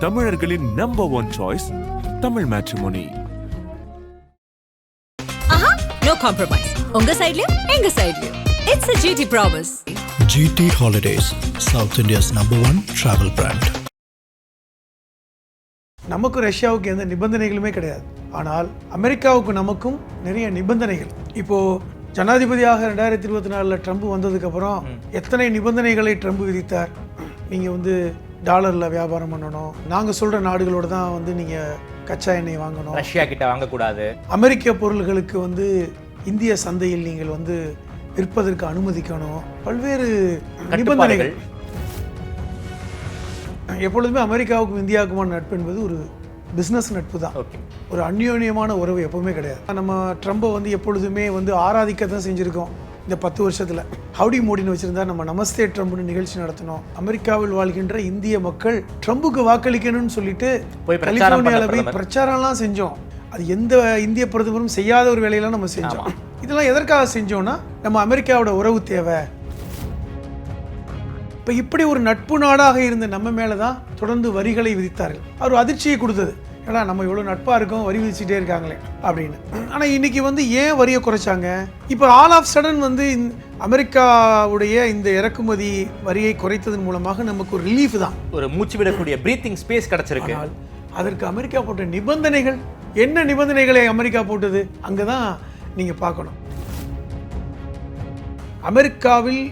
தமிழர்களின் number one choice Tamil matrimony. No compromise. உங்க சைடுலயும் எங்க சைடுலயும். It's a GT promise. GT Holidays, South India's #1 travel brand. நமக்கு ரஷ்யாவுக்கு எந்த நிபந்தனைகளுமே கிடையாது. ஆனால் அமெரிக்காவுக்கு நமக்கும் நிறைய நிபந்தனைகள். இப்போது ஜனாதிபதியாக 2024 ட்ரம்ப் வந்ததுக்கப்புறம் எத்தனை நிபந்தனைகளை ட்ரம்ப் விதித்தார். நீங்கள் டாலரில் வியாபாரம் பண்ணணும், நாங்கள் சொல்கிற நாடுகளோடு தான் நீங்கள் கச்சா எண்ணெய் வாங்கணும், ரஷ்யா கிட்ட வாங்கக்கூடாது, அமெரிக்க பொருள்களுக்கு இந்திய சந்தையில் நீங்கள் விற்பதற்கு அனுமதிக்கணும், பல்வேறு நிபந்தனைகள். எப்பொழுதுமே அமெரிக்காவுக்கும் இந்தியாவுக்குமான நட்பு என்பது ஒரு பிஸ்னஸ் நட்பு தான். ஒரு அந்யோன்யமான உறவு எப்பவுமே கிடையாது. நம்ம ட்ரம்பை எப்பொழுதுமே ஆராதிக்க தான் செஞ்சுருக்கோம். இந்த 10 வருஷத்தில் ஹவுடி மோடின்னு வச்சுருந்தா நம்ம நமஸ்தே ட்ரம்ப்னு நிகழ்ச்சி நடத்தினோம். அமெரிக்காவில் வாழ்கின்ற இந்திய மக்கள் ட்ரம்புக்கு வாக்களிக்கணும்னு சொல்லிட்டு கலிஃபோர்னியாவில் போய் பிரச்சாரம்லாம் செஞ்சோம். அது எந்த இந்திய பிரதமரும் செய்யாத ஒரு வேலையெல்லாம் நம்ம செஞ்சோம். இதெல்லாம் எதற்காக செஞ்சோம்னா, நம்ம அமெரிக்காவோட உறவு தேவை. இப்போ இப்படி ஒரு நட்பு நாடாக இருந்த நம்ம மேலே தான் தொடர்ந்து வரிகளை விதித்தார்கள். அவர் அதிர்ச்சியை கொடுத்தது, ஏன்னா நம்ம இவ்வளோ நட்பாக இருக்கோம், வரி விதிச்சுட்டே இருக்காங்களே அப்படின்னு. ஆனால் இன்னைக்கு ஏன் வரியை குறைச்சாங்க? இப்போ ஆல் ஆஃப் சடன் அமெரிக்காவுடைய இந்த இறக்குமதி வரியை குறைத்ததன் மூலமாக நமக்கு ஒரு ரிலீஃப் தான், ஒரு மூச்சு விடக்கூடிய பிரீத்திங் ஸ்பேஸ் கிடைச்சிருக்கு. அதற்கு அமெரிக்கா போட்ட நிபந்தனைகள் என்ன? நிபந்தனைகளை அமெரிக்கா போட்டது அங்கே தான் நீங்கள் பார்க்கணும். அமெரிக்காவில்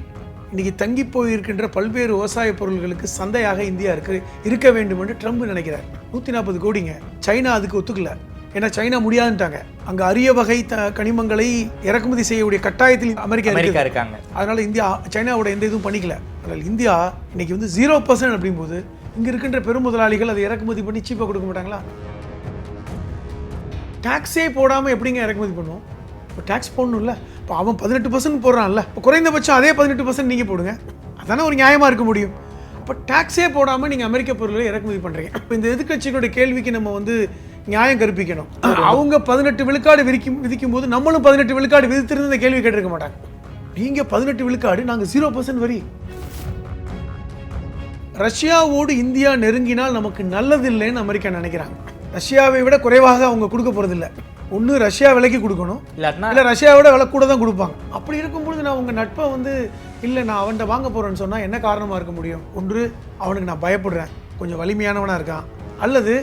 இன்னைக்கு தங்கி போயிருக்கின்ற பல்வேறு விவசாய பொருள்களுக்கு சந்தையாக இந்தியா இருக்க வேண்டும் என்று ட்ரம்ப் நினைக்கிறார். 140 கோடிங்க. சைனா அதுக்கு ஒத்துக்கல, ஏன்னா சைனா முடியாதுட்டாங்க. அங்கே அரிய வகை கனிமங்களை இறக்குமதி செய்யக்கூடிய கட்டாயத்தில் அமெரிக்கா இருக்காங்க. அதனால இந்தியா சைனாவோட எந்த இதுவும் பண்ணிக்கல. அதனால் இந்தியா இன்னைக்கு 0% அப்படிங்கும்போது இங்கே இருக்கின்ற பெரும் முதலாளிகள் அதை இறக்குமதி பண்ணி சீப்பாக கொடுக்க மாட்டாங்களா? டாக்ஸே போடாமல் எப்படிங்க இறக்குமதி பண்ணுவோம்? இப்போ டேக்ஸ் போடணும்ல. இப்போ அவன் 18% போடுறான்ல, இப்போ குறைந்தபட்சம் அதே 18% நீங்கள் போடுங்க. அதானே ஒரு நியாயமாக இருக்க முடியும். இப்போ டேக்ஸே போடாமல் நீங்கள் அமெரிக்க பொருட்களை இறக்குமதி பண்ணுறீங்க. இப்போ இந்த எதிர்க்கட்சிகளுடைய கேள்விக்கு நம்ம நியாயம் கற்பிக்கணும். அவங்க 18 விழுக்காடு விதிக்கும் போது நம்மளும் 18 விழுக்காடு விதித்திருந்து இந்த கேள்வி கேட்டிருக்க மாட்டாங்க. நீங்கள் 18 விழுக்காடு, நாங்கள் 0% வரி. ரஷ்யாவோடு இந்தியா நெருங்கினால் நமக்கு நல்லதில்லைன்னு அமெரிக்கா நினைக்கிறாங்க. ரஷ்யாவை விட குறைவாக அவங்க கொடுக்க போகிறதில்ல. ஒன்று ரஷ்யா விலைக்கு கொடுக்கணும், இல்லை ரஷ்யாவோட விலை கூட தான் கொடுப்பாங்க. அப்படி இருக்கும்பொழுது நான் உங்கள் நட்பை இல்லை நான் அவன்கிட்ட வாங்க போகிறேன்னு சொன்னால் என்ன காரணமாக இருக்க முடியும்? ஒன்று அவனுக்கு நான் பயப்படுறேன், கொஞ்சம் வலிமையானவனாக இருக்கான், அல்லது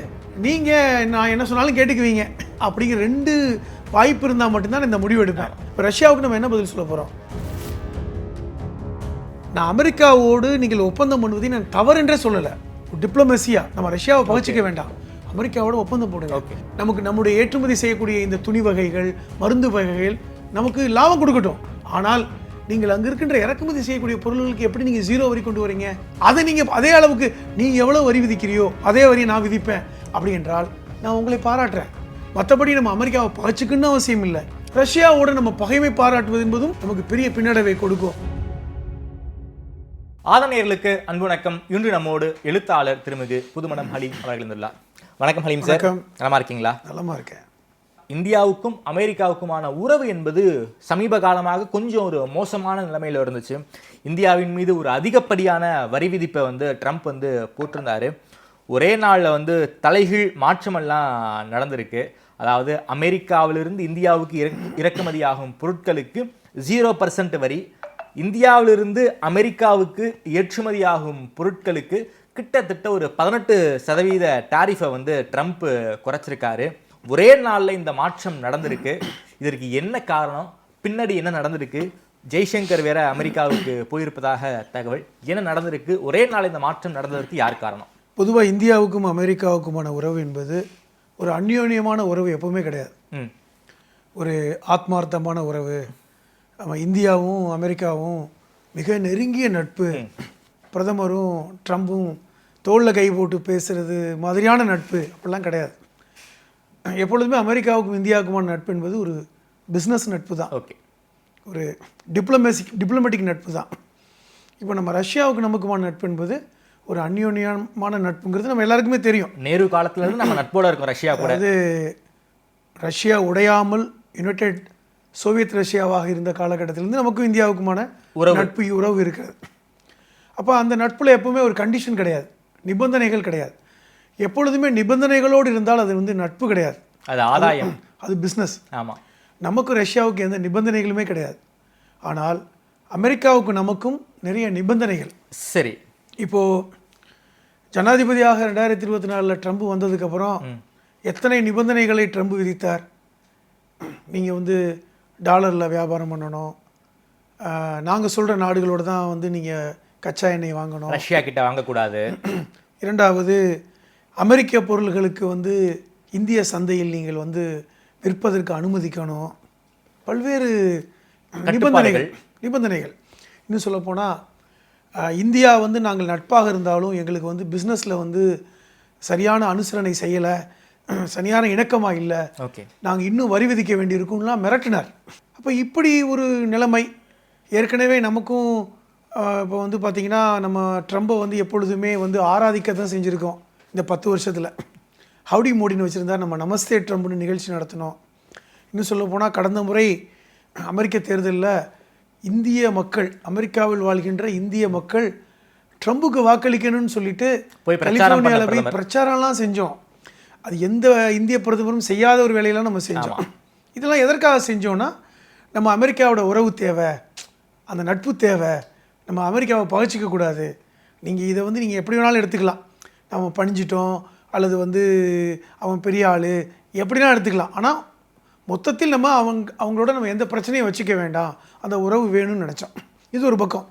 நீங்கள் நான் என்ன சொன்னாலும் கேட்டுக்குவீங்க. அப்படிங்கிற 2 வாய்ப்பு இருந்தால் மட்டும்தான் இந்த முடிவு எடுப்பேன். இப்போ ரஷ்யாவுக்கு நம்ம என்ன பதில் சொல்ல போகிறோம்? நான் அமெரிக்காவோடு நீங்கள் ஒப்பந்தம் பண்ணுவதை நான் தவறென்றே சொல்லலை. டிப்ளமேசியாக நம்ம ரஷ்யாவை பகிச்சிக்க வேண்டாம், அமெரிக்காவோட ஒப்பந்தம் போடுங்க. நமக்கு நம்முடைய ஏற்றுமதி செய்யக்கூடிய இந்த துணி வகைகள், மருந்து வகைகள் நமக்கு லாபம் கொடுக்கட்டும். ஆனால் நீங்கள் அங்கே இருக்கின்ற இறக்குமதி செய்யக்கூடிய பொருள்களுக்கு எப்படி நீங்கள் 0 வரி கொண்டு வரீங்க? அதை நீங்கள் அதே அளவுக்கு நீ எவ்வளோ வரி விதிக்கிறியோ அதே வரியை நான் விதிப்பேன் அப்படி என்றால் நான் உங்களை பாராட்டுறேன். மற்றபடி நம்ம அமெரிக்காவை பகைச்சிக்கணும்னு அவசியம் இல்லை. ரஷ்யாவோட நம்ம பகைமை பாராட்டுவது என்பதும் நமக்கு பெரிய பின்னடைவை கொடுக்கும். ஆதனையர்களுக்கு அன்பு வணக்கம். இன்று நம்மோடு எழுத்தாளர் திருமிகு புதுமணம் ஹலீம் அவர்கள் இருந்துள்ளார். வணக்கம் ஹலீம் சார், நலமா இருக்கீங்களா? நலமா இருக்கேன். இந்தியாவுக்கும் அமெரிக்காவுக்குமான உறவு என்பது சமீப காலமாக கொஞ்சம் ஒரு மோசமான நிலைமையில் இருந்துச்சு. இந்தியாவின் மீது ஒரு அதிகப்படியான வரி விதிப்பை ட்ரம்ப் போட்டிருந்தாரு. ஒரே நாளில் தலைகீழ் மாற்றமெல்லாம் நடந்திருக்கு. அதாவது அமெரிக்காவிலிருந்து இந்தியாவுக்கு இறக்குமதியாகும் பொருட்களுக்கு 0% வரி, இந்தியாவிலிருந்து அமெரிக்காவுக்கு ஏற்றுமதியாகும் பொருட்களுக்கு கிட்டத்தட்ட ஒரு 18% டாரிஃபை ட்ரம்ப் குறைச்சிருக்காரு. ஒரே நாளில் இந்த மாற்றம் நடந்திருக்கு. இதற்கு என்ன காரணம்? பின்னாடி என்ன நடந்திருக்கு? ஜெய்சங்கர் வேற அமெரிக்காவுக்கு போயிருப்பதாக தகவல். என்ன நடந்திருக்கு? ஒரே நாள் இந்த மாற்றம் நடந்ததற்கு யார் காரணம்? பொதுவாக இந்தியாவுக்கும் அமெரிக்காவுக்குமான உறவு என்பது ஒரு அந்யோன்யமான உறவு எப்பவுமே கிடையாது. ஒரு ஆத்மார்த்தமான உறவு. இந்தியாவும் அமெரிக்காவும் மிக நெருங்கிய நட்பு. பிரதமரும் ட்ரம்பும் தோளில் கை போட்டு பேசுகிறது மாதிரியான நட்பு அப்படிலாம் கிடையாது. எப்பொழுதுமே அமெரிக்காவுக்கும் இந்தியாவுக்குமான நட்பு என்பது ஒரு பிஸ்னஸ் நட்பு தான். ஒரு டிப்ளமேட்டிக் நட்பு தான். இப்போ நம்ம ரஷ்யாவுக்கு நமக்குமான நட்பு என்பது ஒரு அந்யோன்யமான நட்புங்கிறது நம்ம எல்லாருக்குமே தெரியும். நேரு காலத்துலேருந்து நம்ம நட்போடு இருக்கோம் ரஷ்யா கூட. அது ரஷ்யா உடையாமல் யுனைடெட் சோவியத் ரஷ்யாவாக இருந்த காலகட்டத்திலேருந்து நமக்கும் இந்தியாவுக்குமான உறவு இருக்கிறது. அப்போ அந்த நட்பில் எப்பவுமே ஒரு கண்டிஷன் கிடையாது, நிபந்தனைகள் கிடையாது. எப்பொழுதுமே நிபந்தனைகளோடு இருந்தால் அது வந்து நட்பு கிடையாது, அது ஆதாயம். அது பிஸ்னஸ். ஆமாம். நமக்கு ரஷ்யாவுக்கு எந்த நிபந்தனைகளுமே கிடையாது. ஆனால் அமெரிக்காவுக்கு நமக்கும் நிறைய நிபந்தனைகள். சரி, இப்போது ஜனாதிபதியாக 2024 ட்ரம்ப் வந்ததுக்கப்புறம் எத்தனை நிபந்தனைகளை ட்ரம்ப் விதித்தார். நீங்கள் வந்து டாலரில் வியாபாரம் பண்ணணும், நாங்கள் சொல்கிற நாடுகளோடு தான் வந்து நீங்கள் கச்சா எண்ணெய் வாங்கணும், ரஷ்யா கிட்ட வாங்கக்கூடாது. இரண்டாவது அமெரிக்க பொருள்களுக்கு வந்து இந்திய சந்தையில் நீங்கள் வந்து விற்பதற்கு அனுமதிக்கணும். பல்வேறு நிபந்தனைகள். இன்னும் சொல்லப்போனால் இந்தியா வந்து நாங்கள் நட்பாக இருந்தாலும் எங்களுக்கு வந்து பிஸ்னஸில் வந்து சரியான அனுசரணை செய்யலை, சரியான இணக்கமாக இல்லை, நாங்கள் இன்னும் வரி விதிக்க வேண்டியிருக்கும்லாம் மிரட்டினார். அப்போ இப்படி ஒரு நிலைமை ஏற்கனவே நமக்கும் இப்போ வந்து பார்த்திங்கன்னா நம்ம ட்ரம்பை வந்து எப்பொழுதுமே வந்து ஆராதிக்க தான் செஞ்சுருக்கோம். இந்த 10 வருஷத்தில் ஹவுடி மோடின்னு வச்சுருந்தா நம்ம நமஸ்தே ட்ரம்ப்னு நிகழ்ச்சி நடத்தினோம். இன்னும் சொல்ல போனால் கடந்த முறை அமெரிக்க தேர்தலில் இந்திய மக்கள், அமெரிக்காவில் வாழ்கின்ற இந்திய மக்கள் ட்ரம்புக்கு வாக்களிக்கணும்னு சொல்லிட்டு கலிஃபோர்னியாவில் போய் பிரச்சாரம்லாம் செஞ்சோம். அது எந்த இந்திய பிரதமரும் செய்யாத ஒரு வேலையெல்லாம் நம்ம செஞ்சோம். இதெல்லாம் எதற்காக செஞ்சோன்னா, நம்ம அமெரிக்காவோட உறவு தேவை, அந்த நட்பு தேவை, நம்ம அமெரிக்காவை பகைச்சிக்கக்கூடாது. நீங்கள் இதை வந்து நீங்கள் எப்படி வேணாலும் எடுத்துக்கலாம், நம்ம பணிஞ்சிட்டோம் அல்லது வந்து அவன் பெரிய ஆள் எப்படிலாம் எடுத்துக்கலாம். ஆனால் மொத்தத்தில் நம்ம அவங்களோட நம்ம எந்த பிரச்சனையும் வச்சுக்க வேண்டாம், அந்த உறவு வேணும்னு நினச்சோம். இது ஒரு பக்கம்.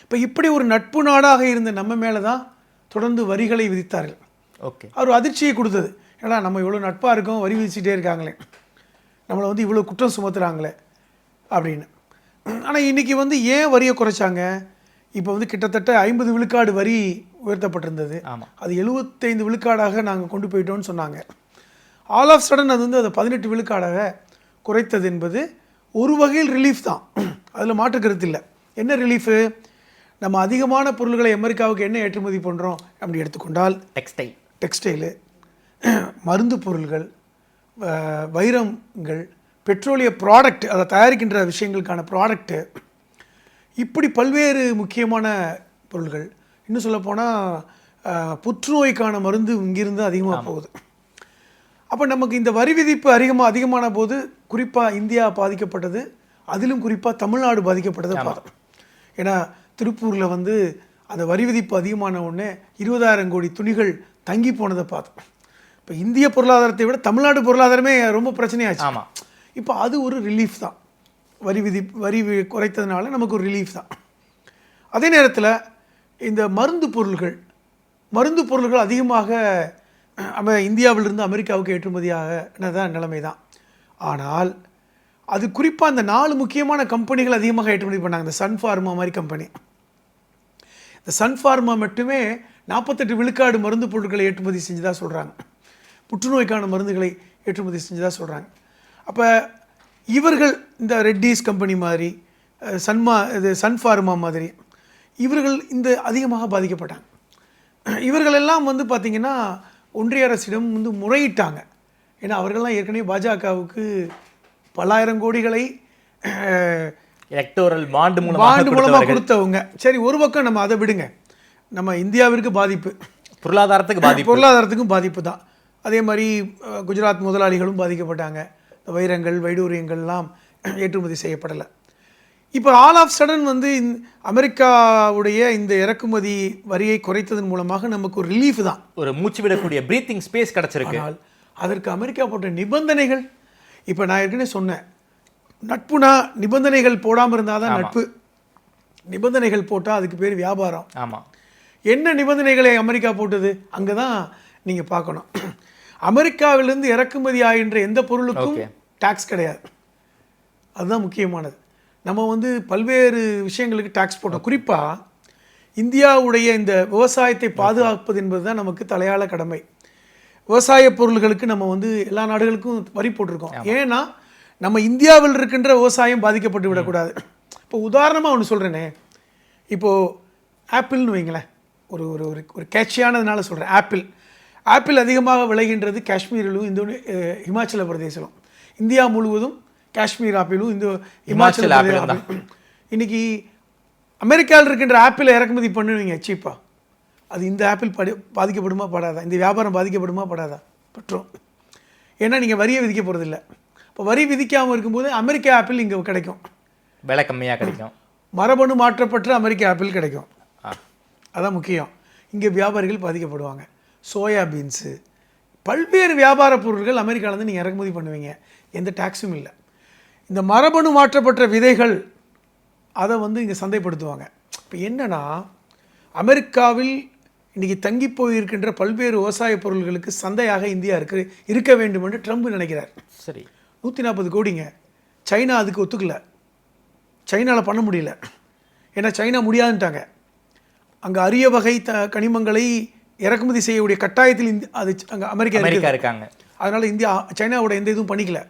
இப்போ இப்படி ஒரு நட்பு நாடாக இருந்த நம்ம மேலே தான் தொடர்ந்து வரிகளை விதித்தார்கள். ஓகே, அவர் அதிர்ச்சியை கொடுத்தது. ஏன்னா நம்ம இவ்வளோ நட்பாக இருக்கோம், வரி விதிச்சுட்டே இருக்காங்களே, நம்மளை வந்து இவ்வளோ குற்றம் சுமத்துறாங்களே அப்படின்னு. ஆனால் இன்றைக்கி வந்து ஏன் வரியை குறைச்சாங்க? இப்போ வந்து கிட்டத்தட்ட 50 விழுக்காடு வரி உயர்த்தப்பட்டிருந்தது. அது 75 விழுக்காடாக நாங்கள் கொண்டு போயிட்டோம்னு சொன்னாங்க. ஆல் ஆஃப் சடன் அது வந்து அதை 18 விழுக்காடாக குறைத்தது என்பது ஒரு வகையில் ரிலீஃப் தான், அதில் மாற்று கருத்து இல்லை. என்ன ரிலீஃபு? நம்ம அதிகமான பொருள்களை அமெரிக்காவுக்கு என்ன ஏற்றுமதி பண்ணுறோம் அப்படி எடுத்துக்கொண்டால் டெக்ஸ்டைலு, மருந்து பொருள்கள், வைரங்கள், பெட்ரோலிய ப்ராடக்ட், அதை தயாரிக்கின்ற விஷயங்களுக்கான ப்ராடக்ட்டு, இப்படி பல்வேறு முக்கியமான பொருள்கள். இன்னும் சொல்லப்போனால் புற்றுநோய்க்கான மருந்து இங்கிருந்து அதிகமாக போகுது. அப்போ நமக்கு இந்த வரி விதிப்பு அதிகமான போது குறிப்பாக இந்தியா பாதிக்கப்பட்டது, அதிலும் குறிப்பாக தமிழ்நாடு பாதிக்கப்பட்டதை பார்த்தோம். ஏன்னா திருப்பூரில் வந்து அந்த வரி விதிப்பு அதிகமான உடனே 20,000 கோடி துணிகள் தங்கி போனதை பார்த்தோம். இப்போ இந்திய பொருளாதாரத்தை விட தமிழ்நாடு பொருளாதாரமே ரொம்ப பிரச்சனையாச்சு. இப்போ அது ஒரு ரிலீஃப் தான், வரி குறைத்ததுனால நமக்கு ஒரு ரிலீஃப் தான். அதே நேரத்தில் இந்த மருந்து பொருள்கள் அதிகமாக இந்தியாவிலிருந்து அமெரிக்காவுக்கு ஏற்றுமதியாக தான் நிலைமை தான். ஆனால் அது குறிப்பாக அந்த 4 முக்கியமான கம்பெனிகள் அதிகமாக ஏற்றுமதி பண்ணாங்க. இந்த சன் ஃபார்மா மாதிரி கம்பெனி, இந்த சன் ஃபார்மா மட்டுமே 48 விழுக்காடு மருந்து பொருட்களை ஏற்றுமதி செஞ்சதாக சொல்கிறாங்க. புற்றுநோய்க்கான மருந்துகளை ஏற்றுமதி செஞ்சதாக சொல்கிறாங்க. அப்போ இவர்கள் இந்த ரெட்டிஸ் கம்பெனி மாதிரி, சன் ஃபார்மா மாதிரி இவர்கள் இந்த அதிகமாக பாதிக்கப்பட்டாங்க. இவர்களெல்லாம் வந்து பார்த்திங்கன்னா ஒன்றிய அரசிடம் வந்து முறையிட்டாங்க. ஏன்னா அவர்கள்லாம் ஏற்கனவே பாஜகவுக்கு பல்லாயிரம் கோடிகளை எலக்டோரல் பாண்ட் மூலமாக கொடுத்தவங்க. சரி, ஒரு பக்கம் நம்ம அதை விடுங்க, நம்ம இந்தியாவிற்கு பாதிப்பு, பொருளாதாரத்துக்கும் பாதிப்பு தான். அதே மாதிரி குஜராத் முதலாளிகளும் பாதிக்கப்பட்டாங்க. வைரங்கள், வைடூரியங்கள்லாம் ஏற்றுமதி செய்யப்படலை. இப்போ ஆல் ஆஃப் சடன் வந்து அமெரிக்காவுடைய இந்த இறக்குமதி வரியை குறைத்ததன் மூலமாக நமக்கு ஒரு ரிலீஃப் தான், ஒரு மூச்சு விடக்கூடிய பிரீத்திங் ஸ்பேஸ் கிடச்சிருக்கு. ஆனால் அதற்கு அமெரிக்கா போட்ட நிபந்தனைகள், இப்போ நான் ஏற்கனவே சொன்னேன், நட்புனா நிபந்தனைகள் போடாமல் இருந்தால் தான் நட்பு. நிபந்தனைகள் போட்டால் அதுக்கு பேர் வியாபாரம். ஆமாம். என்ன நிபந்தனைகளை அமெரிக்கா போட்டது அங்கே தான் நீங்கள் பார்க்கணும். அமெரிக்காவிலிருந்து இறக்குமதி ஆகின்ற எந்த பொருளுக்கும் டாக்ஸ் கிடையாது. அதுதான் முக்கியமானது. நம்ம வந்து பல்வேறு விஷயங்களுக்கு டாக்ஸ் போட்டோம். குறிப்பாக இந்தியாவுடைய இந்த விவசாயத்தை பாதுகாப்பது என்பது தான் நமக்கு தலையாள கடமை. விவசாய பொருள்களுக்கு நம்ம வந்து எல்லா நாடுகளுக்கும் வரி போட்டிருக்கோம். ஏன்னா நம்ம இந்தியாவில் இருக்கின்ற விவசாயம் பாதிக்கப்பட்டு விடக்கூடாது. இப்போ உதாரணமாக ஒன்று சொல்கிறேனே, இப்போது ஆப்பிள்னு வைங்களேன், ஒரு ஒரு ஒரு கேட்சியானதுனால சொல்கிறேன். ஆப்பிள் அதிகமாக விளைகின்றது காஷ்மீரிலும் ஹிமாச்சல பிரதேசலும். இந்தியா முழுவதும் காஷ்மீர் ஆப்பிளும் இமாச்சல பிரதேசம். இன்றைக்கி அமெரிக்காவில் இருக்கின்ற ஆப்பிளை இறக்குமதி பண்ணுவீங்க சீப்பாக, அது இந்த ஆப்பிள் பாதிக்கப்படுமா படாதா, இந்த வியாபாரம் பாதிக்கப்படுமா படாதா? பற்றும். ஏன்னா நீங்கள் வரியை விதிக்க போகிறதில்ல. இப்போ வரி விதிக்காமல் இருக்கும்போது அமெரிக்க ஆப்பிள் இங்கே கிடைக்கும், விலை கம்மியாக கிடைக்கும். மரபணு மாற்றப்பட்ட அமெரிக்க ஆப்பிள் கிடைக்கும். அதான் முக்கியம். இங்கே வியாபாரிகள் பாதிக்கப்படுவாங்க. சோயா பீன்ஸு, பல்வேறு வியாபார பொருட்கள் அமெரிக்காவிலேருந்து நீங்கள் இறக்குமதி பண்ணுவீங்க, எந்த டேக்ஸும் இல்லை. இந்த மரபணு மாற்றப்பட்ட விதைகள் அதை வந்து இங்கே சந்தைப்படுத்துவாங்க. இப்போ என்னென்னா, அமெரிக்காவில் இன்றைக்கி தங்கி போயிருக்கின்ற பல்வேறு விவசாய பொருள்களுக்கு சந்தையாக இந்தியா இருக்க வேண்டும் என்று ட்ரம்ப் நினைக்கிறார். சரி, 140 கோடிங்க. சைனா அதுக்கு ஒத்துக்கல, சைனாவில் பண்ண முடியல. ஏன்னா சைனா முடியாதுன்ட்டாங்க. அங்கே அரிய வகை கனிமங்களை இறக்குமதி செய்யக்கூடிய கட்டாயத்தில் அது அங்கே அமெரிக்கா இருக்காங்க. அதனால் இந்தியா சைனாவோட எந்த இதுவும் பண்ணிக்கல.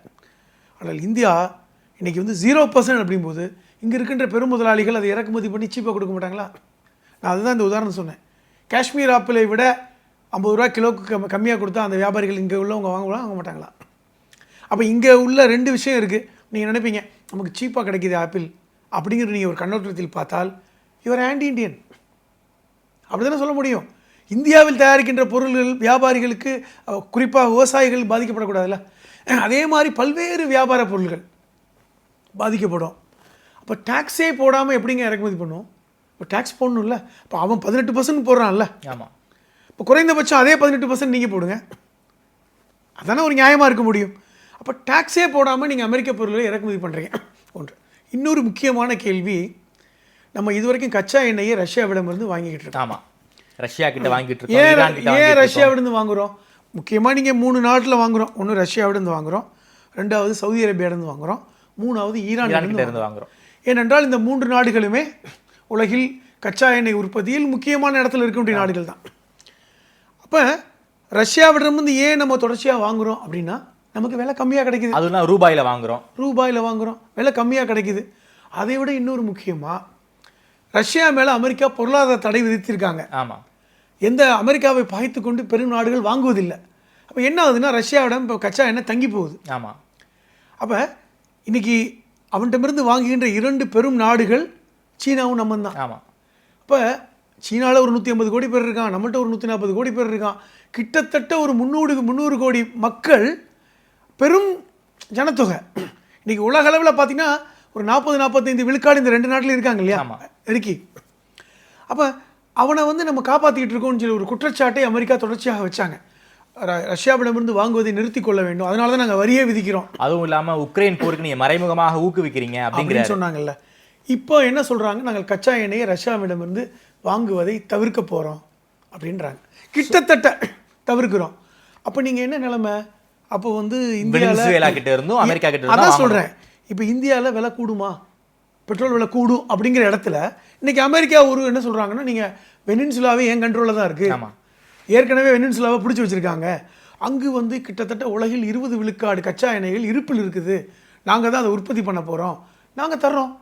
ஆனால் இந்தியா இன்றைக்கி வந்து 0% அப்படிங்கும்போது இங்கே இருக்கின்ற பெரும் முதலாளிகள் அதை இறக்குமதி பண்ணி சீப்பாக கொடுக்க மாட்டாங்களா? நான் அதுதான் இந்த உதாரணம் சொன்னேன். காஷ்மீர் ஆப்பிளை விட 50 ரூபா கிலோவுக்கு கம்மியாக கொடுத்தா அந்த வியாபாரிகள் இங்கே உள்ளவங்க வாங்க மாட்டாங்களா? அப்போ இங்கே உள்ள 2 விஷயம் இருக்குது. நீங்கள் நினைப்பீங்க நமக்கு சீப்பாக கிடைக்கிது ஆப்பிள் அப்படிங்கிற நீங்கள் ஒரு கண்ணோட்டத்தில் பார்த்தால் இவர் ஆன்டி இண்டியன் அப்படி தானே சொல்ல முடியும். இந்தியாவில் தயாரிக்கின்ற பொருள்கள் வியாபாரிகளுக்கு, குறிப்பாக விவசாயிகள் பாதிக்கப்படக்கூடாதுல்ல. அதே மாதிரி பல்வேறு வியாபார பொருள்கள் பாதிக்கப்படும். அப்போ டேக்ஸே போடாமல் எப்படிங்க இறக்குமதி பண்ணுவோம்? இப்போ டேக்ஸ் போடணும்ல. இப்போ அவன் 18% போடுறான்ல. ஆமாம். இப்போ குறைந்தபட்சம் அதே 18% நீங்கள் போடுங்க, அதானே ஒரு நியாயமாக இருக்க முடியும். அப்போ டேக்ஸே போடாமல் நீங்கள் அமெரிக்க பொருள்களை இறக்குமதி பண்ணுறீங்க. ஒன்று. இன்னொரு முக்கியமான கேள்வி, நம்ம இதுவரைக்கும் கச்சா எண்ணெயை ரஷ்யாவிடமிருந்து வாங்கிக்கிட்டு இருக்கோம். ஆமாம், ரஷ்யா கிட்ட வாங்கிட்டு இருக்கோம். ஏன் ரஷ்யாவிடமிருந்து வாங்குகிறோம்? முக்கியமாக நீங்கள் 3 நாட்டில் வாங்குகிறோம். ஒன்று ரஷ்யாவிடமிருந்து வாங்குகிறோம், 2வது சவுதி அரேபியாவிலேருந்து வாங்குகிறோம், 3வது ஈரானிலிருந்து வாங்குகிறோம். ஏனென்றால் இந்த 3 நாடுகளுமே உலகில் கச்சா எண்ணெய் உற்பத்தியில் முக்கியமான இடத்துல இருக்க வேண்டிய நாடுகள் தான். அப்போ ரஷ்யாவிடமிருந்து ஏன் நம்ம தொடர்ச்சியாக வாங்குகிறோம் அப்படின்னா, நமக்கு விலை கம்மியாக கிடைக்குது. அதுனா ரூபாயில் வாங்குகிறோம், விலை கம்மியாக கிடைக்குது. அதை விட இன்னொரு முக்கியமாக, ரஷ்யா மேலே அமெரிக்கா பொருளாதார தடை விதித்திருக்காங்க. ஆமாம். எந்த அமெரிக்காவை பாய்த்து கொண்டு பெரும் நாடுகள் வாங்குவதில்லை. அப்போ என்ன ஆகுதுன்னா, ரஷ்யாவிடம் இப்போ கச்சா எண்ணெய் தங்கி போகுது. ஆமாம். அப்போ இன்றைக்கி அவன்கிட்டமிருந்து வாங்குகின்ற 2 பெரும் நாடுகள் சீனாவும் நம்ம தான். ஆமாம். இப்போ சீனாவில் ஒரு 150 கோடி பேர் இருக்கான், நம்மள்ட்ட ஒரு 140 கோடி பேர் இருக்கான். கிட்டத்தட்ட ஒரு 300 கோடி மக்கள், பெரும் ஜனத்தொகை. இன்றைக்கி உலக அளவில் பார்த்திங்கன்னா ஒரு 40-45 விழுக்காடு இந்த 2 நாட்டில் இருக்காங்க இல்லையா, இருக்கி. அப்போ அவனை வந்து நம்ம காப்பாற்றிக்கிட்டு இருக்கோம்னு சொல்லி ஒரு குற்றச்சாட்டை அமெரிக்கா தொடர்ச்சியாக வச்சாங்க. ரஷ்யாவிடமிருந்து வாங்குவதை நிறுத்தி கொள்ள வேண்டும், அதனால தான் நாங்கள் வரியே விதிக்கிறோம். அதுவும் இல்லாமல் உக்ரைன் போருக்கு நீங்கள் மறைமுகமாக ஊக்குவிக்கிறீங்க அப்படின்னு சொன்னாங்கல்ல. இப்போ என்ன சொல்கிறாங்க, நாங்கள் கச்சா எண்ணெயை ரஷ்யாவிடமிருந்து வாங்குவதை தவிர்க்க போகிறோம் அப்படின்றாங்க. கிட்டத்தட்ட தவிர்க்கிறோம். அப்போ நீங்கள் என்ன நிலைமை? அப்போ வந்து இந்தியாவில் கிட்ட இருந்தும் அமெரிக்கா கிட்ட அதான் சொல்கிறேன். இப்போ இந்தியாவில் விலை கூடுமா, பெட்ரோல் விலை கூடும் அப்படிங்கிற இடத்துல இன்றைக்கி அமெரிக்கா என்ன சொல்கிறாங்கன்னா, நீங்கள் வெனின்சுலாவே என் கண்ட்ரோலில் தான் இருக்குது. ஆமாம். ஏற்கனவே வெனின்சுலாவை பிடிச்சி வச்சுருக்காங்க. அங்கு வந்து கிட்டத்தட்ட உலகில் 20 விழுக்காடு கச்சா எண்ணெய்கள் இருப்பில் இருக்குது. நாங்கள் தான் அதை உற்பத்தி பண்ண போகிறோம், நாங்கள் தர்றோம்,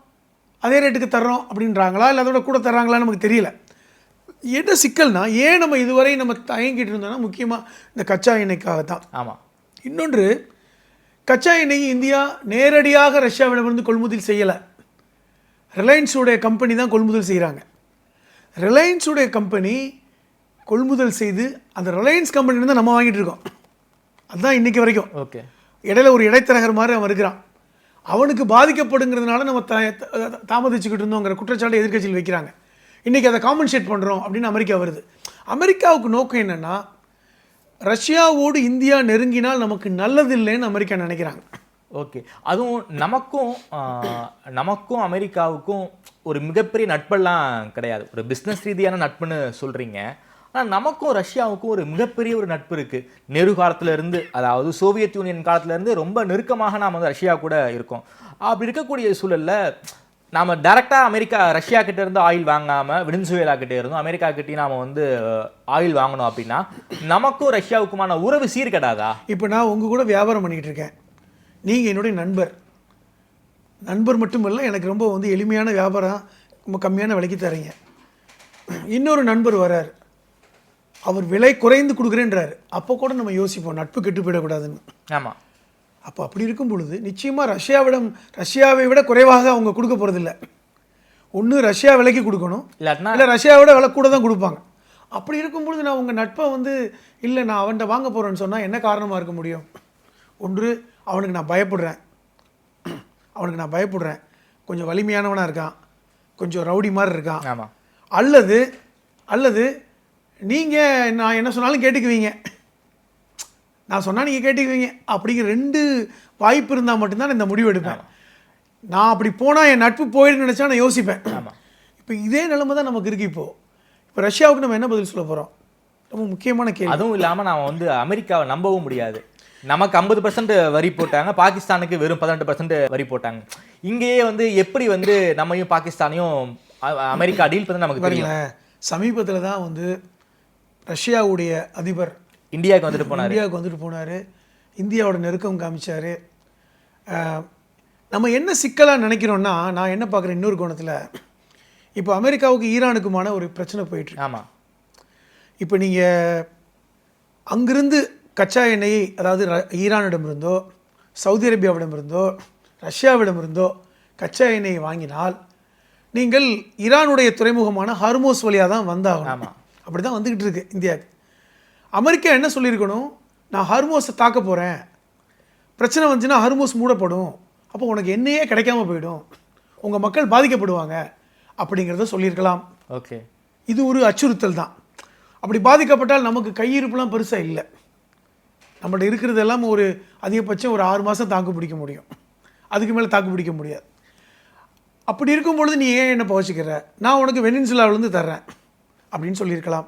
அதே ரேட்டுக்கு தர்றோம் அப்படின்றாங்களா, இல்லை அதோட கூட தர்றாங்களான்னு நமக்கு தெரியல. என்ன சிக்கல்னா, ஏன் நம்ம இதுவரை நம்ம தயங்கிட்டு இருந்தோம்னா, முக்கியமாக இந்த கச்சா எண்ணெய்க்காகத்தான். ஆமாம். இன்னொன்று, கச்சா எண்ணெய் இந்தியா நேரடியாக ரஷ்யாவிடமிருந்து கொள்முதல் செய்யலை. ரிலையன்ஸுடைய கம்பெனி தான் கொள்முதல் செய்கிறாங்க. ரிலையன்ஸுடைய கம்பெனி கொள்முதல் செய்து அந்த ரிலையன்ஸ் கம்பெனிலேருந்து நம்ம வாங்கிட்டு இருக்கோம். அதுதான் இன்றைக்கி வரைக்கும். ஓகே. இடையில ஒரு இடைத்தரகர் மாதிரி அவன் இருக்கிறான். அவனுக்கு பாதிக்கப்படுங்கிறதுனால நம்ம தாமதிச்சுக்கிட்டு இருந்தோங்கிற குற்றச்சாட்டை எதிர்க்கட்சியில் வைக்கிறாங்க. இன்றைக்கி அதை காம்பன்சேட் பண்ணுறோம் அப்படின்னு அமெரிக்கா வருது. அமெரிக்காவுக்கு நோக்கம் என்னென்னா, ரஷ்யாவோடு இந்தியா நெருங்கினால் நமக்கு நல்லதில்லைன்னு அமெரிக்கா நினைக்கிறாங்க. ஓகே. அதுவும் நமக்கும் அமெரிக்காவுக்கும் ஒரு மிகப்பெரிய நட்பெல்லாம் கிடையாது, ஒரு பிஸ்னஸ் ரீதியான நட்புன்னு சொல்கிறீங்க. ஆனால் நமக்கும் ரஷ்யாவுக்கும் ஒரு மிகப்பெரிய ஒரு நட்பு இருக்குது. நெரு காலத்திலேருந்து, அதாவது சோவியத் யூனியன் காலத்திலேருந்து ரொம்ப நெருக்கமாக நாம் வந்து ரஷ்யா கூட இருக்கோம். அப்படி இருக்கக்கூடிய சூழலில் நாம் டைரெக்டாக ரஷ்யா கிட்டே இருந்து ஆயில் வாங்காமல் வெனிசுவேலா கிட்டே இருந்தும் அமெரிக்கா கிட்டேயும் நாம் வந்து ஆயில் வாங்கணும் அப்படின்னா நமக்கும் ரஷ்யாவுக்குமான உறவு சீர்கெடாதா? இப்போ நான் உங்கள் கூட வியாபாரம் பண்ணிக்கிட்டு இருக்கேன், நீங்கள் என்னுடைய நண்பர் மட்டும் இல்லை, எனக்கு ரொம்ப வந்து எளிமையான வியாபாரம், ரொம்ப கம்மியான விலைக்கு தரீங்க. இன்னொரு நண்பர் வரார், அவர் விலை குறைந்து கொடுக்குறேன்றாரு. அப்போ கூட நம்ம யோசிப்போம், நட்பு கெட்டு போயிடக்கூடாதுன்னு. ஆமாம். அப்போ அப்படி இருக்கும் பொழுது நிச்சயமாக ரஷ்யாவை விட குறைவாக அவங்க கொடுக்க போகிறதில்ல. ஒன்று ரஷ்யா விலைக்கு கொடுக்கணும், இல்லை ரஷ்யாவை விட விலை கூட தான் கொடுப்பாங்க. அப்படி இருக்கும்பொழுது நான் உங்கள் நட்பை வந்து இல்லை நான் அவன்கிட்ட வாங்க போகிறேன்னு சொன்னால் என்ன காரணமாக இருக்க முடியும்? ஒன்று, அவனுக்கு நான் பயப்படுறேன், கொஞ்சம் வலிமையானவனாக இருக்கான், கொஞ்சம் ரவுடி மாதிரி இருக்கான். ஆமாம். அல்லது நீங்கள் நான் என்ன சொன்னாலும் கேட்டுக்குவீங்க, நான் சொன்னால் நீங்கள் கேட்டுக்குவீங்க அப்படிங்கிற 2 வாய்ப்பு இருந்தால் மட்டும்தான் இந்த முடிவு எடுப்பேன். நான் அப்படி போனால் என் நட்பு போயிடுன்னு நினச்சா நான் யோசிப்பேன். இப்போ இதே நிலைமை தான் நமக்கு இருக்குது. இப்போ ரஷ்யாவுக்கு நம்ம என்ன பதில் சொல்ல போகிறோம்? ரொம்ப முக்கியமான கேள்வி. அதுவும் இல்லாமல் நான் வந்து அமெரிக்காவை நம்பவும் முடியாது. நமக்கு 50% வரி போட்டாங்க, பாகிஸ்தானுக்கு வெறும் 18% வரி போட்டாங்க. இங்கேயே வந்து எப்படி வந்து நம்மையும் பாகிஸ்தானையும் அமெரிக்கா டீல் பண்ணி நமக்கு தெரியல. சமீபத்தில் தான் வந்து ரஷ்யாவுடைய அதிபர் இந்தியாவுக்கு வந்துட்டு போனார். இந்தியாவோட நெருக்கம் காமிச்சார். நம்ம என்ன சிக்கலாக நினைக்கிறோன்னா, நான் என்ன பார்க்குறேன் இன்னொரு கோணத்தில், இப்போ அமெரிக்காவுக்கு ஈரானுக்குமான ஒரு பிரச்சனை போயிட்டுருக்கு. ஆமாம். இப்போ நீங்கள் அங்கிருந்து கச்சா எண்ணெயை, அதாவது ஈரானிடமிருந்தோ சவுதி அரேபியாவிடமிருந்தோ ரஷ்யாவிடமிருந்தோ கச்சா எண்ணெயை வாங்கினால் நீங்கள் ஈரானுடைய துறைமுகமான ஹர்மோஸ் வழியாக தான் வந்தாகணும். அப்படி தான் வந்துக்கிட்டு இருக்கு இந்தியாவுக்கு. அமெரிக்கா என்ன சொல்லியிருக்கணும்? நான் ஹர்மோஸை தாக்க போகிறேன், பிரச்சனை வந்துச்சுன்னா ஹர்மோஸ் மூடப்படும், அப்போ உனக்கு எண்ணெயே கிடைக்காம போயிடும், உங்கள் மக்கள் பாதிக்கப்படுவாங்க அப்படிங்கிறத சொல்லியிருக்கலாம். ஓகே, இது ஒரு அச்சுறுத்தல் தான். அப்படி பாதிக்கப்பட்டால் நமக்கு கையிருப்புலாம் பெருசாக இல்லை, நம்மள்ட்ட இருக்கிறது எல்லாம் ஒரு அதிகபட்சம் ஒரு 6 மாதம் தாக்கு பிடிக்க முடியும், அதுக்கு மேலே தாக்கு பிடிக்க முடியாது. அப்படி இருக்கும்பொழுது நீ ஏன் என்ன பவச்சிக்கிற, நான் உனக்கு வெனின்சுலாவிலேருந்து தர்றேன் அப்படின்னு சொல்லியிருக்கலாம்.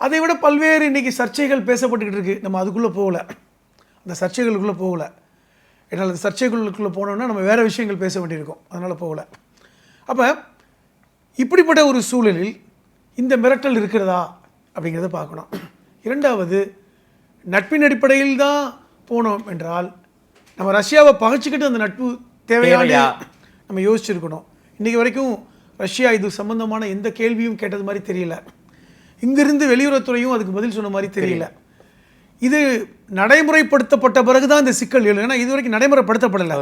அதை விட பல்வேறு இன்றைக்கி சர்ச்சைகள் பேசப்பட்டுக்கிட்டு இருக்குது. நம்ம அதுக்குள்ளே போகலை, அந்த சர்ச்சைகளுக்குள்ளே போகலை. என்னால் அந்த சர்ச்சைகளுக்குள்ளே போனோன்னா நம்ம வேறு விஷயங்கள் பேச வேண்டியிருக்கும், அதனால் போகலை. அப்போ இப்படிப்பட்ட ஒரு சூழலில் இந்த மிரட்டல் இருக்கிறதா அப்படிங்கிறத பார்க்கணும். இரண்டாவது, நட்பின் அடிப்படையில் தான் போனோம் என்றால் நம்ம ரஷ்யாவை பகைச்சிக்கிட்டு அந்த நட்பு தேவையான நம்ம யோசிச்சிருக்கணும். இன்றைக்கி வரைக்கும் ரஷ்யா இது சம்பந்தமான எந்த கேள்வியும் கேட்டது மாதிரி தெரியல. இங்கிருந்து வெளியுறவுத்துறையும் அதுக்கு பதில் சொன்ன மாதிரி தெரியல. இது நடைமுறைப்படுத்தப்பட்ட பிறகு தான் இந்த சிக்கல் எழுது. ஏன்னா இது வரைக்கும் நடைமுறைப்படுத்தப்படலை.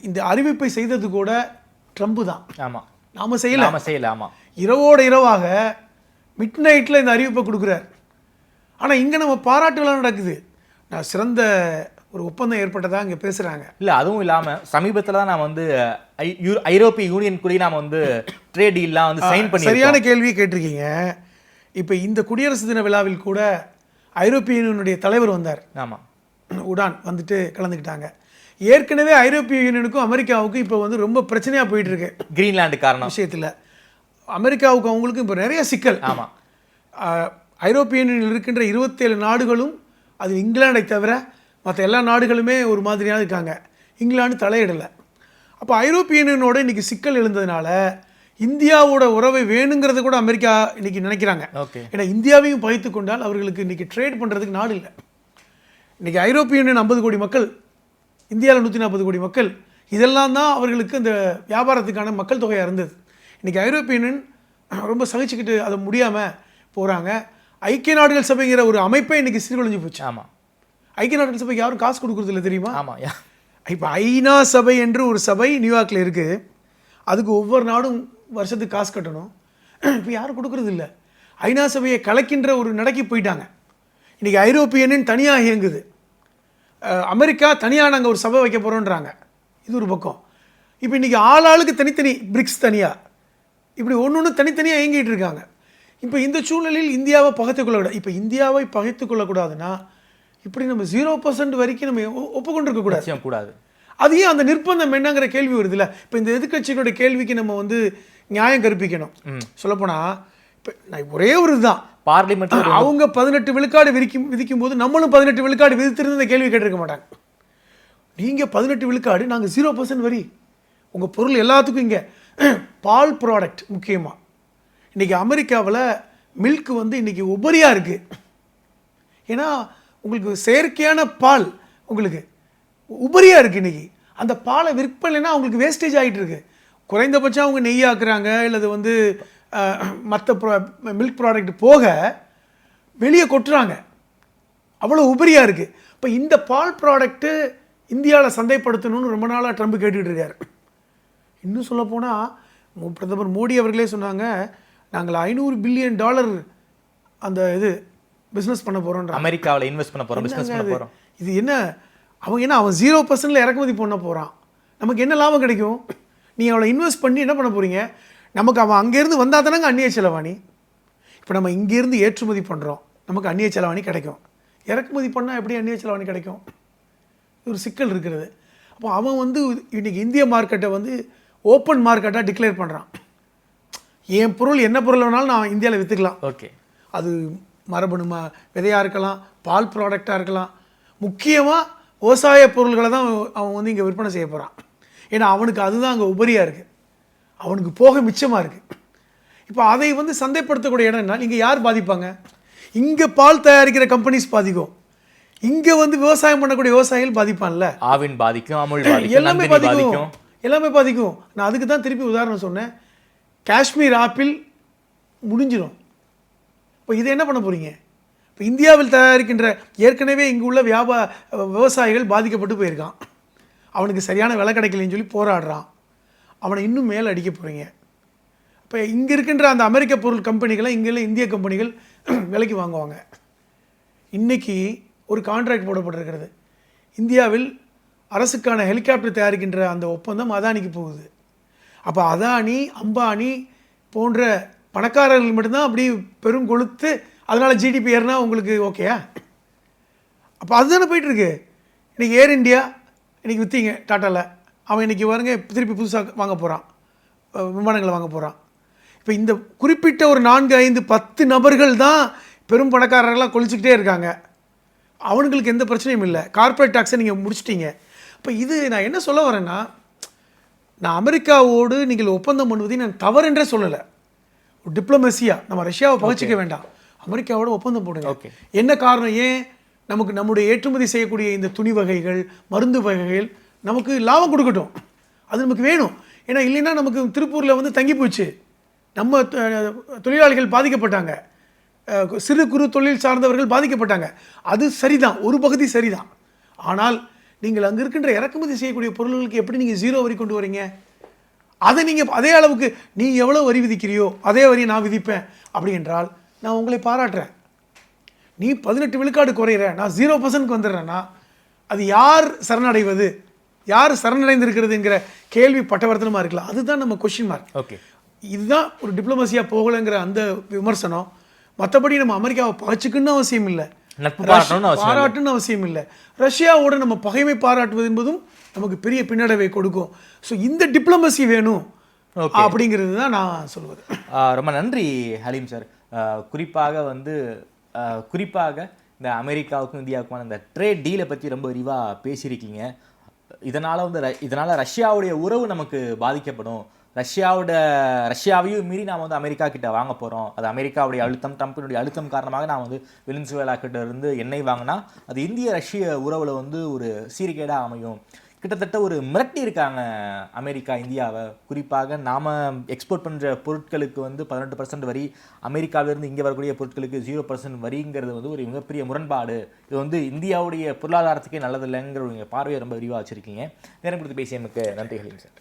இந்த அறிவிப்பை செய்தது கூட ட்ரம்ப் தான். ஆமாம், நாம செய்யல. ஆமாம். இரவோட இரவாக மிட் நைட்டில் இந்த அறிவிப்பை கொடுக்குறார். ஆனால் இங்கே நம்ம பாராட்டு விழா நடக்குது. நான் சிறந்த ஒரு ஒப்பந்தம் ஏற்பட்டதாக இங்கே பேசுகிறாங்க. இல்லை, அதுவும் இல்லாமல் சமீபத்தில் தான் நான் வந்து ஐரோப்பிய யூனியன் கூட நாம் வந்து ட்ரேட் டீல்லாம் வந்து சைன் பண்ணி. சரியான கேள்வியை கேட்டிருக்கீங்க. இப்போ இந்த குடியரசு தின விழாவில் கூட ஐரோப்பிய யூனியனுடைய தலைவர் வந்தார். ஆமாம், உடான் வந்துட்டு கலந்துக்கிட்டாங்க. ஏற்கனவே ஐரோப்பிய யூனியனுக்கும் அமெரிக்காவுக்கும் இப்போ வந்து ரொம்ப பிரச்சனையாக போயிட்டு இருக்கு. கிரீன்லாண்டு காரணம் விஷயத்தில் அமெரிக்காவுக்கும் அவங்களுக்கும் இப்போ நிறைய சிக்கல். ஆமாம், ஐரோப்பிய யூனியனில் இருக்கின்ற 27 நாடுகளும், அது இங்கிலாண்டை தவிர மற்ற எல்லா நாடுகளுமே ஒரு மாதிரியாக இருக்காங்க. இங்கிலாந்து தலையிடலை. அப்போ ஐரோப்பிய யூனியனோட இன்றைக்கி சிக்கல் எழுந்ததுனால இந்தியாவோட உறவை வேணுங்கிறத கூட அமெரிக்கா இன்றைக்கி நினைக்கிறாங்க. ஏன்னா இந்தியாவையும் பகைத்து கொண்டால் அவர்களுக்கு இன்றைக்கி ட்ரேட் பண்ணுறதுக்கு நாடு இல்லை. இன்றைக்கி ஐரோப்பிய யூனியன் 50 கோடி மக்கள், இந்தியாவில் 140 கோடி மக்கள், இதெல்லாம் தான் அவர்களுக்கு இந்த வியாபாரத்துக்கான மக்கள் தொகையாக இருந்தது. இன்றைக்கி ஐரோப்பிய யூனியன் ரொம்ப சகிச்சுக்கிட்டு அதை முடியாமல் போகிறாங்க. ஐக்கிய நாடுகள் சபைங்கிற ஒரு அமைப்பை இன்றைக்கி சீர்குலைஞ்சு போச்சு. ஆமாம், ஐக்கிய நாடுகள் சபைக்கு யாரும் காசு கொடுக்குறது இல்லை, தெரியுமா? ஆமாம். இப்போ ஐநா சபை என்று ஒரு சபை நியூயார்க்கில் இருக்குது. அதுக்கு ஒவ்வொரு நாடும் வருஷத்துக்கு காசு கட்டணும். இப்போ யாரும் கொடுக்குறது இல்லை. ஐநா சபையை கலைக்கின்ற ஒரு நடக்கி போயிட்டாங்க. இன்றைக்கி ஐரோப்பிய யூனியன் தனியாக இயங்குது. அமெரிக்கா தனியாக நாங்கள் ஒரு சபை வைக்க போகிறோன்றாங்க. இது ஒரு பக்கம். இப்போ இன்றைக்கி ஆளுக்கு தனித்தனி பிரிக்ஸ் தனியாக, இப்படி ஒன்று தனித்தனியாக இயங்கிட்டு இருக்காங்க. இப்போ இந்த சூழ்நிலையில் இந்தியாவை பகைத்துக்கொள்ளக்கூடாது. இப்போ இந்தியாவை பகைத்துக்கொள்ளக்கூடாதுன்னா இப்படி நம்ம 0% வரைக்கும் நம்ம ஒப்புக்கொண்டிருக்கக்கூடாது. அதையே அந்த நிர்பந்தம் என்னங்கிற கேள்வி வருதுல்ல. இப்போ இந்த எதிர்க்கட்சிகளுடைய கேள்விக்கு நம்ம வந்து நியாயம் கற்பிக்கணும். சொல்லப்போனால் இப்போ நான் ஒரே ஒரு இதுதான், பார்லிமெண்ட் அவங்க 18 விழுக்காடு விதிக்கும் போது நம்மளும் 18 விழுக்காடு விதித்திருந்து இந்த கேள்வி கேட்டிருக்க மாட்டாங்க. நீங்கள் 18 விழுக்காடு, நாங்கள் 0% வரி, உங்கள் பொருள் எல்லாத்துக்கும். இங்கே பால் ப்ராடக்ட் முக்கியமாக இன்றைக்கி அமெரிக்காவில் மில்க் வந்து இன்றைக்கி உபரியாக இருக்குது. ஏன்னா உங்களுக்கு செயற்கையான பால் உங்களுக்கு உபரியாக இருக்குது. இன்றைக்கி அந்த பாலை விற்பனைனா அவங்களுக்கு வேஸ்டேஜ் ஆகிட்டு இருக்கு. குறைந்தபட்சம் அவங்க நெய்யாக்குறாங்க, இல்லை அது வந்து மற்ற மில்க் ப்ராடக்ட் போக வெளியே கொட்டுறாங்க. அவ்வளோ உபரியாக இருக்குது. இப்போ இந்த பால் ப்ராடக்ட்டு இந்தியாவில் சந்தைப்படுத்தணும்னு ரொம்ப நாளாக ட்ரம்ப் கேட்டுக்கிட்டு இருக்கார். இன்னும் சொல்லப்போனால் பிரதமர் மோடி அவர்களே சொன்னாங்க, நாங்கள் $500 பில்லியன் அந்த இது பிஸ்னஸ் பண்ண போகிறோன்ற அமெரிக்காவில் இன்வெஸ்ட் பண்ண போகிறோம், பிஸ்னஸ் பண்ண போகிறோம். இது என்ன அவன் 0% இறக்குமதி பண்ண போகிறான், நமக்கு என்ன லாபம் கிடைக்கும்? நீங்கள் அவளை இன்வெஸ்ட் பண்ணி என்ன பண்ண போகிறீங்க? நமக்கு அவன் அங்கேருந்து வந்தால் தானங்க அந்நிய செலவாணி. இப்போ நம்ம இங்கேருந்து ஏற்றுமதி பண்ணுறோம், நமக்கு அந்நிய செலவாணி கிடைக்கும். இறக்குமதி பண்ணால் எப்படி அந்நிய செலவாணி கிடைக்கும்? ஒரு சிக்கல் இருக்கிறது. அப்போ அவன் வந்து இன்றைக்கி இந்திய மார்க்கெட்டை வந்து ஓப்பன் மார்க்கெட்டாக டிக்ளேர் பண்ணுறான். என் பொருள் என்ன பொருள் வேணாலும் நான் இந்தியாவில் விற்றுக்கலாம். ஓகே, அது மரபணு விதையாக இருக்கலாம், பால் ப்ராடக்டாக இருக்கலாம். முக்கியமாக விவசாய பொருள்களை தான் அவன் வந்து இங்கே விற்பனை செய்ய போகிறான். ஏன்னா அவனுக்கு அதுதான் அங்கே உபரியாக இருக்குது, அவனுக்கு போக மிச்சமாக இருக்குது. இப்போ அதை வந்து சந்தைப்படுத்தக்கூடிய இடம்னா இங்கே யார் பாதிப்பாங்க? இங்கே பால் தயாரிக்கிற கம்பெனிஸ் பாதிக்கும், இங்கே வந்து விவசாயம் பண்ணக்கூடிய விவசாயிகள் பாதிப்பான்ல. ஆவின் பாதிக்கும், அமுல் பாதிக்கும், எல்லாமே நந்தினி பாதிக்கும், எல்லாமே பாதிக்கும். நான் அதுக்கு தான் திருப்பி உதாரணம் சொன்னேன். காஷ்மீர் ஆப்பிள் முடிஞ்சிடும். இப்போ இதை என்ன பண்ண போகிறீங்க? இப்போ இந்தியாவில் தயாரிக்கின்ற ஏற்கனவே இங்கே உள்ள விவசாயிகள் பாதிக்கப்பட்டு போயிருக்கான், அவனுக்கு சரியான விலை கிடைக்கலன்னு சொல்லி போராடுறான், அவனை இன்னும் மேலே அடிக்க போகிறீங்க. இப்போ இங்கே இருக்கின்ற அந்த அமெரிக்க பொருள் கம்பெனிகளை இங்கே இந்திய கம்பெனிகள் விலைக்கு வாங்குவாங்க. இன்றைக்கி ஒரு கான்ட்ராக்ட் போடப்பட்டிருக்கிறது. இந்தியாவில் அரசுக்கான ஹெலிகாப்டர் தயாரிக்கின்ற அந்த ஒப்பந்தம் அதானிக்கு போகுது. அப்போ அதானி, அம்பானி போன்ற பணக்காரர்கள் மட்டும்தான் அப்படி பெரும் கொளுத்து, அதனால் ஜிடிபி ஏறினா உங்களுக்கு ஓகேயா? அப்போ அதுதானே போயிட்டுருக்கு. இன்றைக்கி ஏர் இண்டியா இன்றைக்கி விற்றீங்க டாட்டாவில், அவன் இன்றைக்கி வருங்க திருப்பி புதுசாக வாங்க போகிறான், விமானங்களை வாங்க போகிறான். இப்போ இந்த குறிப்பிட்ட ஒரு 4, 5, 10 நபர்கள் தான் பெரும் பணக்காரர்களாக கொளிச்சுக்கிட்டே இருக்காங்க. அவனுங்களுக்கு எந்த பிரச்சனையும் இல்லை. கார்ப்பரேட் டாக்ஸை நீங்கள் முடிச்சிட்டீங்க. இப்போ இது நான் என்ன சொல்ல வரேன்னா, நான் அமெரிக்காவோடு நீங்கள் ஒப்பந்தம் பண்ணுவதை நான் தவறென்றே சொல்லலை. டிப்ளமேசியாக நம்ம ரஷ்யாவை பகிச்சிக்க வேண்டாம், அமெரிக்காவோட ஒப்பந்தம் போடுங்க. என்ன காரணம்? ஏன் நமக்கு நம்முடைய ஏற்றுமதி செய்யக்கூடிய இந்த துணி வகைகள், மருந்து வகைகள் நமக்கு லாபம் கொடுக்கட்டும், அது நமக்கு வேணும். ஏன்னா இல்லைன்னா நமக்கு திருப்பூரில் வந்து தங்கி போச்சு, நம்ம தொழிலாளிகள் பாதிக்கப்பட்டாங்க, சிறு குறு தொழில் சார்ந்தவர்கள் பாதிக்கப்பட்டாங்க. அது சரிதான், ஒரு பகுதி சரிதான். ஆனால் நீங்கள் அங்கே இருக்கின்ற இறக்குமதி செய்யக்கூடிய பொருள்களுக்கு எப்படி நீங்கள் 0 வரி கொண்டு வரீங்க? அதை நீங்கள் அதே அளவுக்கு நீ எவ்வளோ வரி விதிக்கிறியோ அதே வரியை நான் விதிப்பேன் அப்படி என்றால் நான் உங்களை பாராட்டுறேன். நீ 18 விழுக்காடு குறையிற, நான் 0%க்கு வந்துடுறேன்னா அது யார் சரணடைவது, யார் சரணடைந்திருக்கிறதுங்கிற கேள்வி பட்டவர்த்தனமாக இருக்கலாம். அதுதான் நம்ம கொஸ்டின் மார்க். ஓகே, இதுதான் ஒரு டிப்ளமசியாக போகலைங்கிற அந்த விமர்சனம். மற்றபடி நம்ம அமெரிக்காவை பகைச்சிக்குன்னு அவசியம் இல்லை, பாராட்டுன்னு அவசியம் இல்லை. ரஷ்யாவோட நம்ம பகைமை பாராட்டுவது என்பதும் நமக்கு பெரிய பின்னடைவை கொடுக்கும். ஸோ இந்த டிப்ளமசி வேணும் அப்படிங்கிறது தான் நான் சொல்வது. ரொம்ப நன்றி ஹலீம் சார். குறிப்பாக இந்த அமெரிக்காவுக்கும் இந்தியாவுக்குமான இந்த ட்ரேட் டீலை பற்றி ரொம்ப விரிவாக பேசியிருக்கீங்க. இதனால் ரஷ்யாவுடைய உறவு நமக்கு பாதிக்கப்படும், ரஷ்யாவையும் மீறி நாம் வந்து அமெரிக்கா கிட்ட வாங்க போகிறோம். அது அமெரிக்காவுடைய அழுத்தம், ட்ரம்பினுடைய அழுத்தம் காரணமாக நான் வந்து வெனிசுவேலா கிட்ட இருந்து எண்ணெய் வாங்கினா அது இந்திய ரஷ்ய உறவில் வந்து ஒரு சீர்கேடாக அமையும். கிட்டத்தட்ட ஒரு மிரட்டி இருக்காங்க அமெரிக்கா இந்தியாவை. குறிப்பாக நாம் எக்ஸ்போர்ட் பண்ணுற பொருட்களுக்கு வந்து 18% வரி, அமெரிக்காவிலிருந்து இங்கே வரக்கூடிய பொருட்களுக்கு 0% வரிங்கிறது வந்து ஒரு மிகப்பெரிய முரண்பாடு. இது வந்து இந்தியாவுடைய பொருளாதாரத்துக்கே நல்லதில்லைங்கிற ஒரு பார்வையை ரொம்ப விரிவாக வச்சுருக்கீங்க. நேரம் கொடுத்து பேசியமைக்கு நன்றி ஹலீம் சார்.